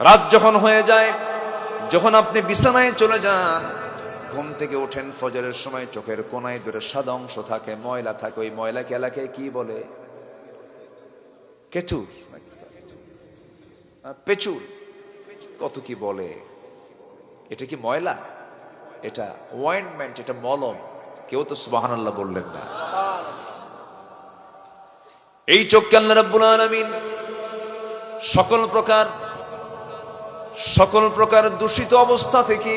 রাত যখন হয়ে যায়, যখন আপনি বিছানায় চলে যান, ঘুম থেকে ওঠেন ফজরের সময়, চোখের কোনায় ধরে সাদা অংশ থাকে, ময়লা থাকে, ওই ময়লাকে এলাকায় কি বলে? কেচুর, পেচুর, কত কি বলে। এটা কি ময়লা? এটা ওয়াইন্টমেন্ট, এটা মলম। কেউ তো সুবহানাল্লাহ বললেন না। এই চোখকে আল্লাহ রাব্বুল আলামিন সকল প্রকার দূষিত অবস্থা থেকে,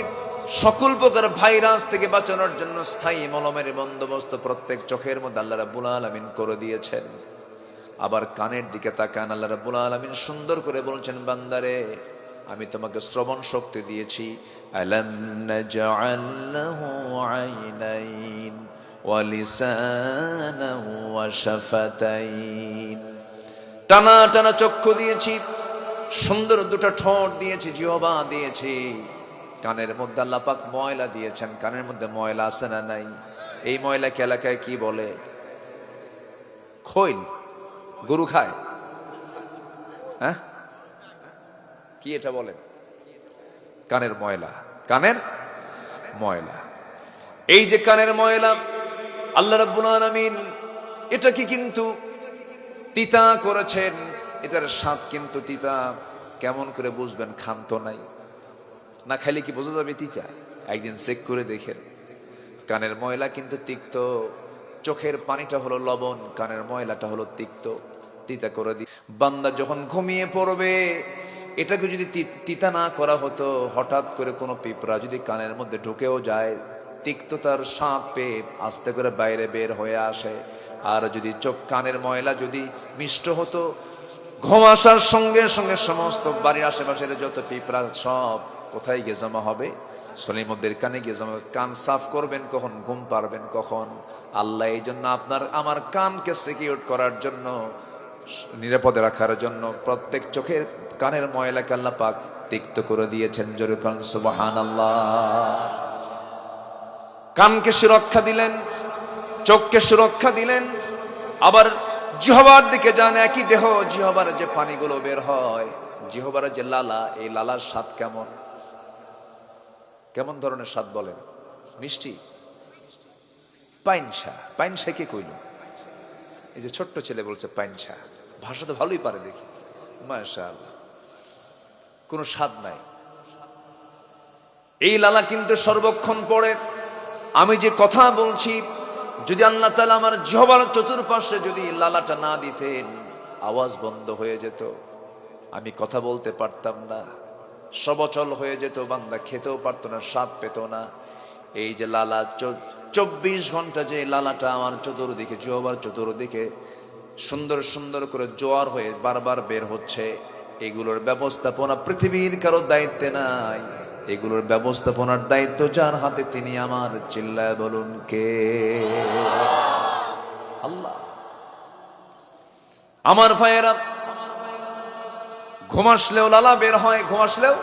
সকল প্রকার ভাইরাস থেকে বাঁচানোর জন্য স্থায়ী মলমের বন্দোবস্ত প্রত্যেক চোখের মধ্যে আল্লাহ রাব্বুল আলামিন করে দিয়েছেন। আবার কানের দিকে তাকান, আল্লাহ রাব্বুল আলামিন সুন্দর করে বলছেন, বান্দারে আমি তোমাকে শ্রবণ শক্তি দিয়েছি। আলাম নাজআল লাহু আইনাইন ওয়া লিসানান ওয়া শাফাতাইন, টানা টানা চক্ষু দিয়েছি, সুন্দর দুটো ঠোঁট দিয়েছি, জিহ্বা দিয়েছি। কানের মধ্যে আল্লাহ পাক ময়লা দিয়েছেন। কানের মধ্যে ময়লা আছে না নাই? এই ময়লাকে এলাকায় কি বলে? খৈল। গরু খায়? হ্যাঁ, কি এটা বলেন? কানের ময়লা, কানের ময়লা। এই যে কানের ময়লা, আল্লাহ রাব্বুল আলামিন এটাকে কিন্তু তিতা করেছেন। এটার স্বাদ কিন্তু তিতা। কেমন করে বুঝবেন? খান তো নাই, না খাইলে কি বোঝা যাবে তিতা? একদিন চেক করে দেখেন। কানের ময়লা কিন্তু তিক্ত, চোখের পানিটা হলো লবণ, কানের ময়লাটা হলো তিক্ত, তিতা করে দি। বান্দা যখন ঘুমিয়ে পড়বে, এটাকে যদি তিতা না করা হতো, হঠাৎ করে কোনো পিঁপড়া যদি কানের মধ্যে ঢুকেও যায়, তিক্ততার স্বাদ পেয়ে আস্তে করে বাইরে বের হয়ে আসে। আর যদি চোখ কানের ময়লা যদি মিষ্ট হতো, ঘুম আসার সঙ্গে সঙ্গে সমস্ত বাড়ির আশেপাশের যত পিঁপড়া সব কোথায় গিয়ে জমা হবে? সলিমুদ্দের কানে গিয়ে জমা। কান সাফ করবেন কখন? ঘুম পারবেন কখন? আল্লাহ এই জন্য আপনার আমার কানকে সিকিউর করার জন্য, নিরাপদে রাখার জন্য প্রত্যেক চোখের কানের ময়লাকে আল্লাহ পাক তিক্ত করে দিয়েছেন। জোরে কান সুবহানাল্লাহ। কানকে সুরক্ষা দিলেন, চোখকে সুরক্ষা দিলেন। আবার জিহ্বার দিকে যান, একই দেহ, জিহ্বার যে পানিগুলো বের হয়, জিহ্বার যে লালা, এই লালার স্বাদ কেমন? কেমন ধরনের স্বাদ বলেন? মিষ্টি? পাইনসা। পাইনসা কে কইল? এই যে ছোট্ট ছেলে বলছে পাইনসা। ভাষা তো ভালোই পারে দেখি, মাশাআল্লাহ। কোনো স্বাদ নাই। এই লালা কিন্তু সর্বক্ষণ পড়ে। আমি যে কথা বলছি, যদি আল্লাহ তাআলা আমার জিহ্বার চতুর্পাশে যদি লালাটা না দিতেন, আওয়াজ বন্ধ হয়ে যেত, আমি কথা বলতে পারতাম না, সবচল হয়ে যেত, বান্দা খেতেও পারতো না, স্বাদ পেত না। এই যে লালা 24 ঘন্টা যে লালাটা আমার চতুর্দিকে, জিহ্বার চতুর্দিকে সুন্দর সুন্দর করে জোয়ার হয়ে বারবার বের হচ্ছে, এগুলোর ব্যবস্থাপনা পৃথিবীর কারো দায়িত্বে নাই। এগুলোর ব্যবস্থাপনার দায়িত্ব যার হাতে, তিনি আমার। চিল্লায় বলুন কে? আল্লাহ। আমার ভাইয়েরা, ঘুম আসলেও লালা বের হয়, ঘুম আসলেও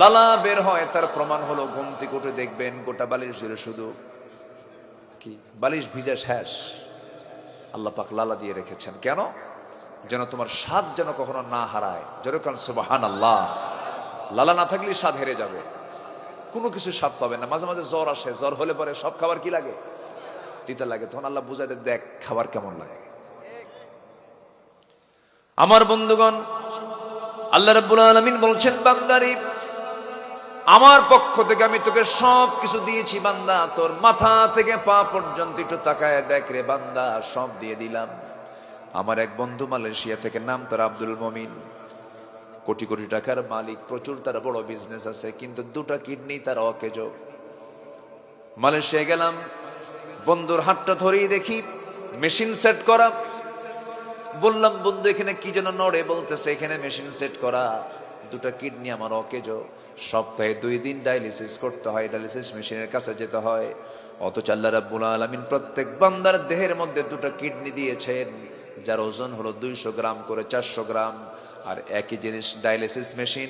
লালা বের হয়। তার প্রমাণ হলো, ঘুম থেকে উঠে দেখবেন গোটা বালিশ জুড়ে শুধু কি? বালিশ ভিজা শেষ। আল্লাহ পাক লালা দিয়ে রেখেছেন কেন? যেন তোমার স্বাদ যেন কখনো না হারায়। জোরে কান সুবহানাল্লাহ। লালা না থাকলে স্বাদ হেরে যাবে, কোনো কিছু স্বাদ পাবে না। মাঝে মাঝে জ্বর আসে, জ্বর হলে পরে সব খাবার কি লাগে? তিতা লাগে। তখন আল্লাহ বুঝাই দেয়, দেখ খাবার কেমন লাগে। আমার বন্ধুগণ, আল্লাহ রাব্বুল আলামিন বলছেন, বান্দারে আমার পক্ষ থেকে আমি তোকে সব কিছু দিয়েছি বান্দা। তোর মাথা থেকে পা পর্যন্ত একটু তাকায় দেখ রে বান্দা, সব দিয়ে দিলাম। আমার এক বন্ধু মালয়েশিয়া থেকে, নাম তার আব্দুল মমিন, কোটি কোটি টাকার মালিক, প্রচুর তার বড় বিজনেস আছে, কিন্তু দুটা কিডনি তার অকেজ। মালয়েশিয়া গেলাম, বন্ধুর হাতটা ধরেই দেখি মেশিন সেট করা। বললাম, বন্ধু এখানে কি যেন নড়ে, বলতেছে এখানে মেশিন সেট করা, দুটা কিডনি আমার অকেজ, সপ্তাহে 2 দিন ডায়ালিসিস করতে হয়, ডায়ালিসিস মেশিনের কাছে যেতে হয়। অথচ আল্লাহ রাব্বুল আলামিন প্রত্যেক বান্দার দেহের মধ্যে দুটো কিডনি দিয়েছেন, যার ওজন হলো 200 গ্রাম করে, 400 গ্রাম। আর একই জিনিস ডায়ালিসিস মেশিন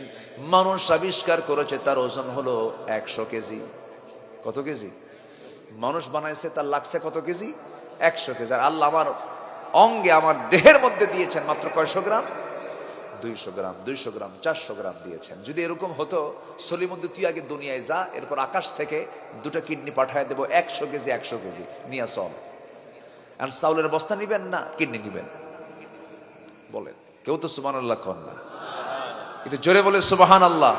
মানুষ আবিষ্কার করেছে, তার ওজন হলো 100 কেজি। কত কেজি? মানুষ বানাইছে, তার লাগছে কত কেজি? 100 কেজি। আর আল্লাহ আমার অঙ্গে, আমার দেহের মধ্যে দিয়েছেন মাত্র কয়শো গ্রাম? 200 গ্রাম 200 গ্রাম 400 গ্রাম দিয়েছেন। যদি এরকম হতো, সলিমুদ্দিন তুই আগে দুনিয়ায় যা, এরপর আকাশ থেকে 2টা কিডনি পাঠায় দেবো, 100 কেজি 100 কেজি নিয়ে চল। আর চাউলের বস্তা নিবেন না কিডনি নিবেন? বলেন, কেউ তো সুবহানাল্লাহ কন না, একটু জোরে বলে সুবহানাল্লাহ।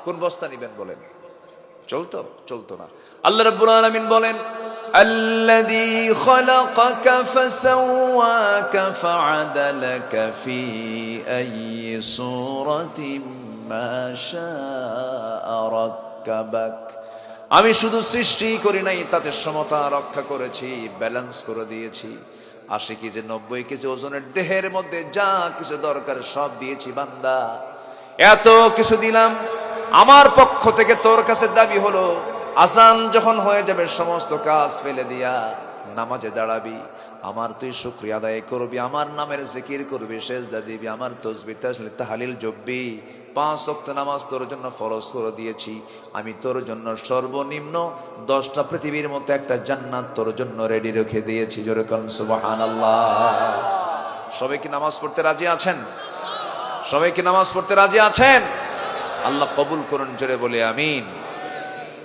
কোন বস্তা নিবেন বলেন? চলতো? চলতো না। আল্লাহ রাব্বুল আলামিন বলেন, আল্লাযী খালাকাকা ফাসাওয়াকা ফাআদালাকা ফি আইয়ি সূরাতিন মা শাআ রাক্কাবাক। আমি শুধু সৃষ্টি করি নাই, তাতে সমতা রক্ষা করেছি, ব্যালেন্স করে দিয়েছি। 80 কেজি 90 কেজি ওজনের দেহের মধ্যে যা কিছু দরকার সব দিয়েছি বান্দা। এত কিছু দিলাম, আমার পক্ষ থেকে তোর কাছে দাবি হলো, আজান যখন হয়ে যাবে সমস্ত কাজ ফেলে দিয়া নামাজে দাঁড়াবি, আমার তুই শুকরিয়া আদায় করবি, আমার নামের জিকির করবি, সেজদা দিবি, আমার তাসবিহ তাহলিল জপবি। 5 ওয়াক্ত নামাজ তোর জন্য ফরজ করে দিয়েছি। আমি তোর জন্য সর্বনিম্ন 10টা পৃথিবীর মতো একটা জান্নাত তোর জন্য রেডি রেখে দিয়েছি। জোরে কোন সুবহানাল্লাহ। সবাই কি নামাজ পড়তে রাজি আছেন? সবাই কি নামাজ পড়তে রাজি আছেন? আল্লাহ কবুল করুন, জোরে বলে আমিন।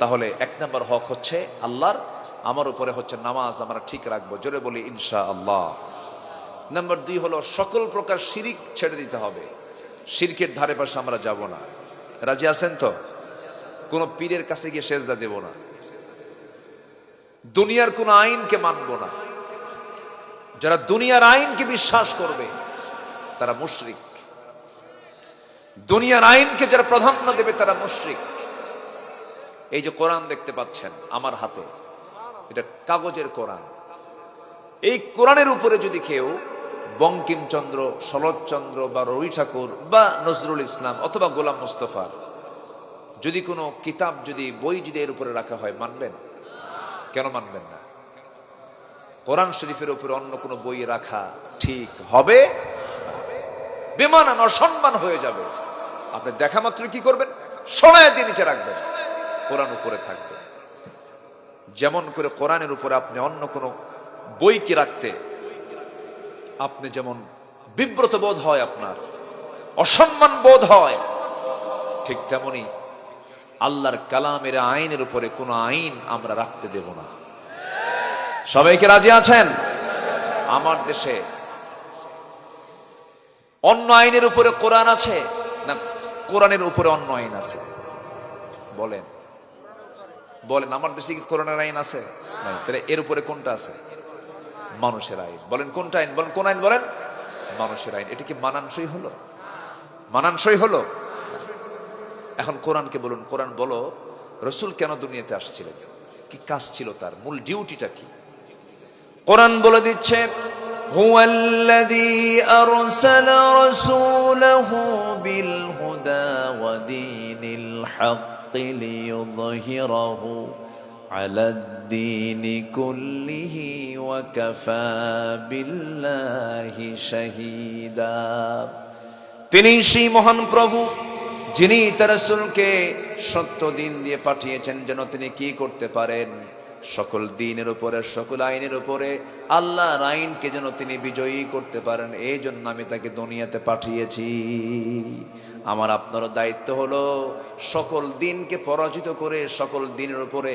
তাহলে 1 নম্বর হক হচ্ছে আল্লাহর, আমার উপরে হচ্ছে নামাজ আমরা ঠিক রাখবো, জোরে বলি ইনশাআল্লাহ। নম্বর 2 হলো সকল প্রকার শিরিক ছেড়ে দিতে হবে। শিরকের ধারে পাশে আমরা যাব না। রাজি আছেন তো? কোন পীরের কাছে গিয়ে সেজদা দেব না, দুনিয়ার কোন আইনকে মানব না। যারা দুনিয়ার আইনকে বিশ্বাস করবে তারা মুশরিক। দুনিয়ার আইনকে যারা প্রাধান্য দেবে তারা মুশরিক। এই যে কোরআন দেখতে পাচ্ছেন আমার হাতে, এটা কাগজের কোরআন। এই কোরআনের উপরে যদি কেউ বঙ্কিমচন্দ্র, শরৎচন্দ্র বা রবি ঠাকুর বা নজরুল ইসলাম অথবা গোলাম মুস্তফার যদি কোনো কিতাব, যদি বই যদি এর উপরে রাখা হয়, মানবেন? কেন মানবেন না? কোরআন শরীফের উপরে অন্য কোনো বই রাখা ঠিক হবে? বেমানান, অসম্মান হয়ে যাবে। আপনি দেখা মাত্র কি করবেন? সরায় দিয়ে নিচে রাখবেন, কোরআন উপরে থাকবে। যেমন করে কোরআনের উপরে আপনি অন্য কোনো বইকে রাখতে আপনি যেমন বিব্রত বোধ হয়, আপনার অসম্মান বোধ হয়, ঠিক তেমনি আল্লাহর কালামের আইনের উপরে কোনো আইন আমরা রাখতে দেব না। সবাইকে রাজি আছেন? আমার দেশে অন্য আইনের উপরে কোরআন আছে না কোরআনের উপরে অন্য আইন আছে? বলেন বলেন, আমার দেশে কি কোরআনের আইন আছে? তাহলে এর উপরে কোনটা আছে? মানুষের আইন। বলেন কোনটা আইন? বলেন কোন আইন? বলেন মানুষের আইন। এটা কি মানানসই হলো? মানানসই হলো? এখন কোরআনকে বলুন, কোরআন বলো রাসূল কেন দুনিয়াতে আসছিলেন, কি কাজ ছিল, তার মূল ডিউটিটা কি? কোরআন বলে দিচ্ছে, হুয়াল্লাযী আরসালা রাসূলাহু বিল হুদা ওয়া দীনিল হাক্কি লিইয়ুযহিরাহু আলাদ-দীনি কুল্লিহি ওয়া কাফা বিল্লাহি শাহীদা। তিনি সেই মহান প্রভু যিনি তার রাসূলকে সত্য দিন দিয়ে পাঠিয়েছেন, যেন তিনি কি করতে পারেন, সকল দিনের উপরে, সকল আইনের উপরে আল্লাহর আইনকে যেন তিনি বিজয়ী করতে পারেন। এই জন্য আমি তাকে দুনিয়াতে পাঠিয়েছি। আমার আপনারও দায়িত্ব হলো সকল দিনকে পরাজিত করে সকল দিনের উপরে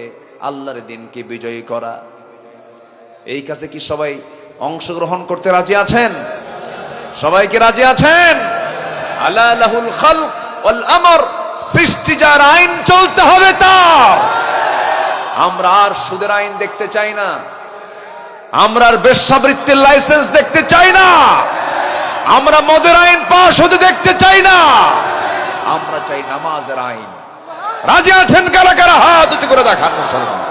আল্লাহর দিনকে বিজয়ী করা। এই কাজে কি সবাই অংশগ্রহণ করতে রাজি আছেন? সবাইকে রাজি আছেন? আলা লাহুল খালক ওয়াল আমর, সৃষ্টি যার, আইন চলতে হবে তার। আমরা আর সুদের আইন দেখতে চাই না, আমরা আর বেশ্যাবৃত্তির লাইসেন্স দেখতে চাই না, আমরা মদের আইন পাশ হতে দেখতে চাই না, আমরা চাই নামাজের আইন। রাজি আছেন কারা কারা? হাত উঁচু করে দেখান মুসলমান।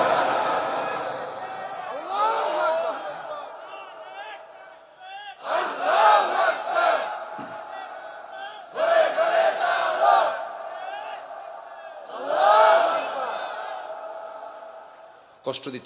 কষ্ট দিচ্ছে।